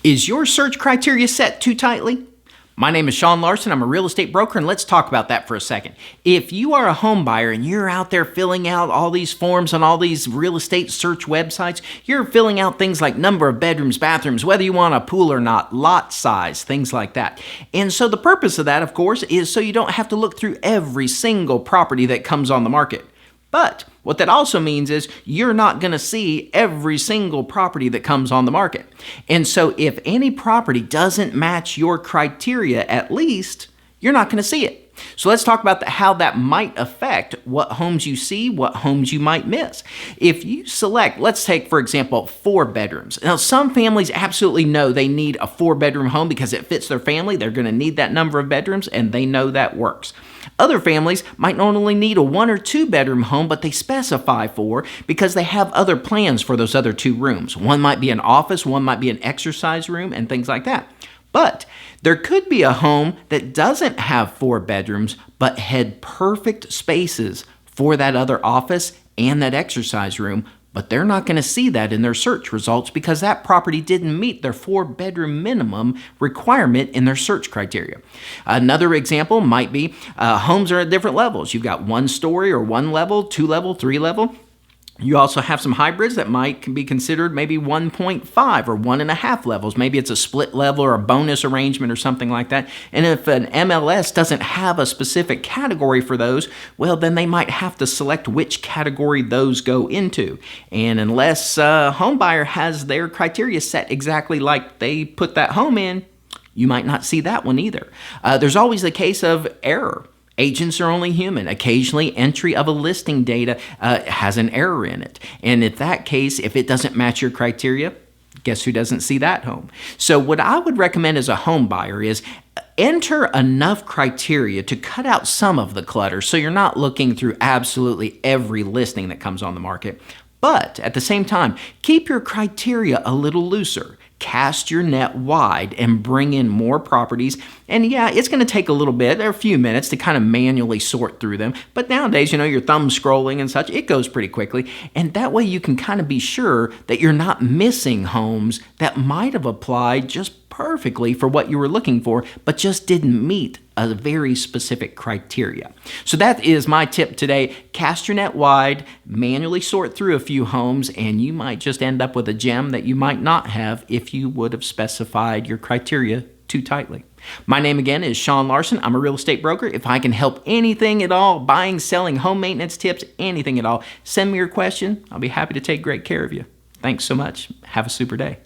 Is your search criteria set too tightly? My name is Sean Larson. I'm a real estate broker, and let's talk about that for a second. If you are a home buyer and you're out there filling out all these forms on all these real estate search websites, you're filling out things like number of bedrooms, bathrooms, whether you want a pool or not, lot size, things like that. And so the purpose of that, of course, is so you don't have to look through every single property that comes on the market. But what that also means is you're not going to see every single property that comes on the market. And so if any property doesn't match your criteria, at least, you're not going to see it. So let's talk about how that might affect what homes you see, what homes you might miss. If you select, let's take, for example, 4 bedrooms. Now, some families absolutely know they need a 4-bedroom home because it fits their family. They're going to need that number of bedrooms, and they know that works. Other families might not only need a 1 or 2-bedroom home, but they specify 4 because they have other plans for those other 2 rooms. One might be an office, one might be an exercise room, and things like that. But there could be a home that doesn't have 4 bedrooms, but had perfect spaces for that other office and that exercise room, but they're not going to see that in their search results because that property didn't meet their 4-bedroom minimum requirement in their search criteria. Another example might be homes are at different levels. You've got 1-story or 1-level, 2-level, 3-level. You also have some hybrids that might be considered maybe 1.5 or 1.5 levels. Maybe it's a split level or a bonus arrangement or something like that. And if an MLS doesn't have a specific category for those, well, then they might have to select which category those go into. And unless a home buyer has their criteria set exactly like they put that home in, you might not see that one either. There's always the case of error. Agents are only human. Occasionally, entry of a listing data has an error in it. And in that case, if it doesn't match your criteria, guess who doesn't see that home? So what I would recommend as a home buyer is enter enough criteria to cut out some of the clutter so you're not looking through absolutely every listing that comes on the market. But at the same time, keep your criteria a little looser. Cast your net wide and bring in more properties. And yeah, it's going to take a little bit or a few minutes to kind of manually sort through them. But nowadays, your thumb scrolling and such, it goes pretty quickly. And that way you can kind of be sure that you're not missing homes that might have applied just perfectly for what you were looking for, but just didn't meet a very specific criteria. So that is my tip today. Cast your net wide, manually sort through a few homes, and you might just end up with a gem that you might not have if you would have specified your criteria too tightly. My name again is Sean Larson. I'm a real estate broker. If I can help anything at all, buying, selling, home maintenance tips, anything at all, send me your question. I'll be happy to take great care of you. Thanks so much. Have a super day.